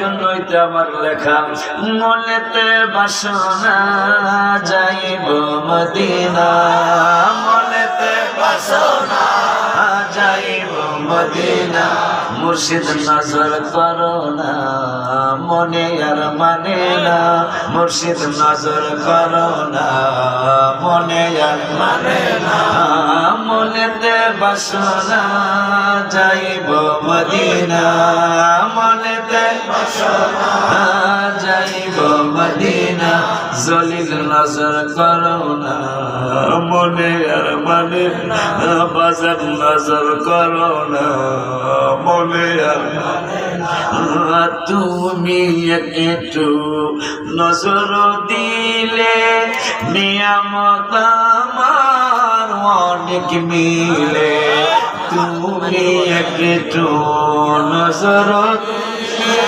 জন্যই তো আমার লেখা মনেতে বাসনা যাইব মদিনা মনেতে বাসনা যাইব মদিনা মুর্শিদ নজর করো না মনে আর মানে না মুর্শিদ নজর করো না মনে আর মানে না মনেতে বাসনা যাইব মদিনা মনেতে বাসনা যাইব মদিনা জলিল নজর করো না মনে আর মানে না বাজার নজর করো না মনে আর তুমি একটু নজর দিলে নিয়ামত আমার অনেক মিলে তুমি একটু নজর দিলে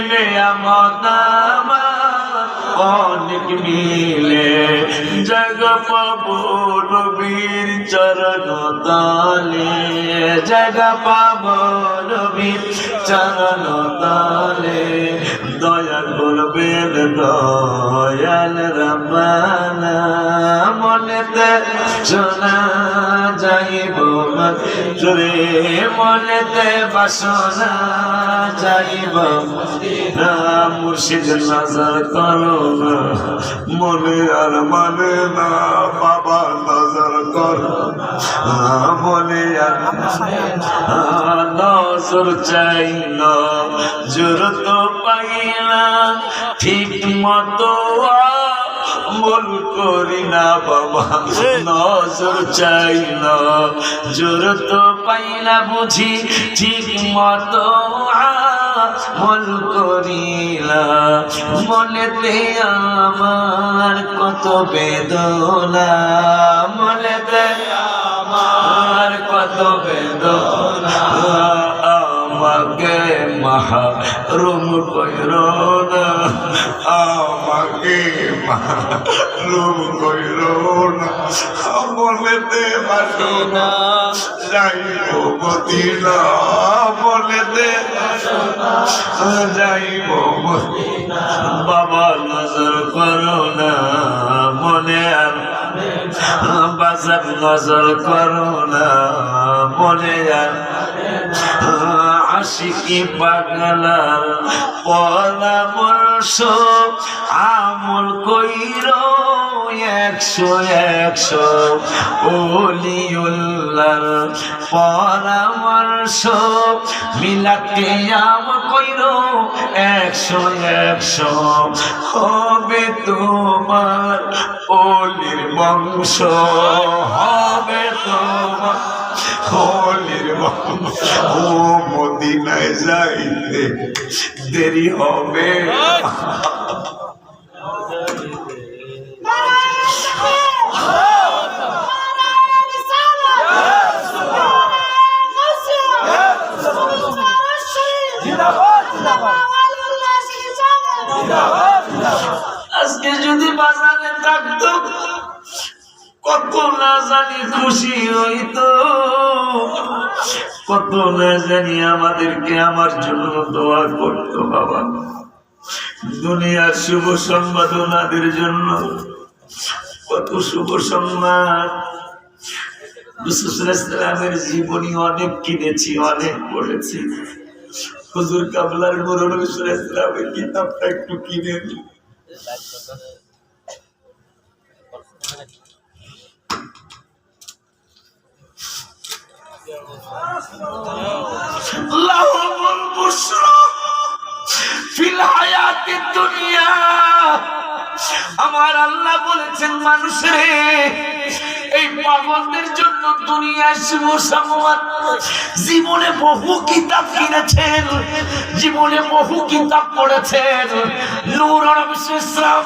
নিয়ামত আমার অনেক মিলে জগ পাবো নবীর চরণ তলে জগ পাবো নবীর চরণ তলে দয়া করবেন দয়াল রব্বানা মনেতে শোনা যাইব মধুরে মনেতে বাসনা যাইব মুর্শিদ নজর করো না মনে আর মানে না বাবা নজর করো মনে আর নজর চাই না জোর তো পাই না ঠিক মতো আমল করি না বাবা নজর চাই না জোর তো পাই না বুঝি ঠিক মতো আমল করি না মনেতে আমার কত বেদনা মনেতে আমার কত বেদনা আমাকে মাহরুম কইরো না আমাকে মাহরুম কইরো না মনেতে বাসনা যাইব মদিনা মনেতে বাসনা যাইব মদিনা বাবা নজর করো না মনে আর বাজার নজর করো না মনে আর আশিকি পাগলার পরামর্শ আমল কইরো 100 ওলিউল্লাহর পরামর্শ মিলাতে আমল কইরো 100 হবে তোমার ওলির বংশ হবে তোমার ওলির বংশ ও মদিনায় যাইতে দেরি হবে আজকে যদি বাজারে থাকতো কত না জানি খুশি হইতো কত না জানি আমাদেরকে আমার জন্য দোয়া করতো বাবা দুনিয়ার শুভ সংবাদ ওনাদের জন্য কত শুভ সংবাদ রাসূলের জীবনী অনেক কিনেছি অনেক পড়েছি হুজুর কাবলার নূর রাসূলের কিতাবটা একটু কিনে নি লাহুমুল বুশরা ফিল হায়াতিদ দুনিয়া আমার আল্লাহ বলেছেন মানুষরে এই পাগলদের জন্য দুনিয়ায় শুভ সংবাদ জীবনে বহু কিতাব কিনেছেন জীবনে বহু কিতাব পড়েছেন নূর ইসলাম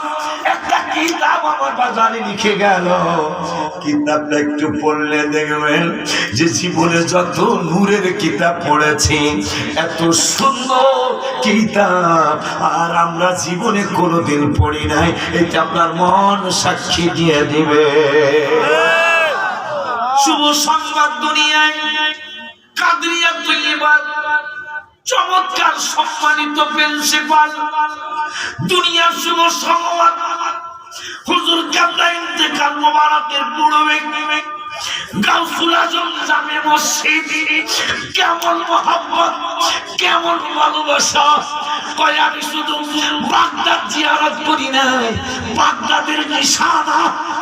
একটা কিতাব আমার বাজারে লিখে গেল কিতাবটা একটু পড়লে দেখবেন যে জীবনে যত নূরের কিতাব পড়েছি এত সুন্দর কিতাব আর আমরা জীবনে কোনোদিন পড়ি নাই এটা আপনার মন সাক্ষী দিয়ে দিবে শুভ সংবাদ দুনিয়ায় কাদরিয়া তৈয়বা চমৎকার সম্মানিত প্রিন্সিপাল, দুনিয়ার শুভ সংবাদ, হুজুর কাবলা ইন্তেকাল মোবারকের পূর্বে গাউসুল আজম জামে মসজিদ, কেমন মহব্বত, কেমন ভালোবাসা। কয় আমি শুধু বাগদাদ জিয়ারত করি না, বাগদাদের নিশানা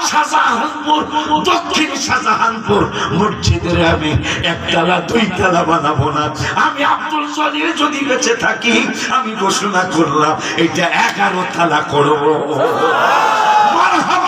শাহজাহানপুর, দক্ষিণ শাহজাহানপুর মসজিদের আমি একতলা দুইতলা বানাবো না। আমি আব্দুল জলিল যদি বেঁচে থাকি আমি ঘোষণা করলাম এটা 11 তলা করবো। মারহাবা।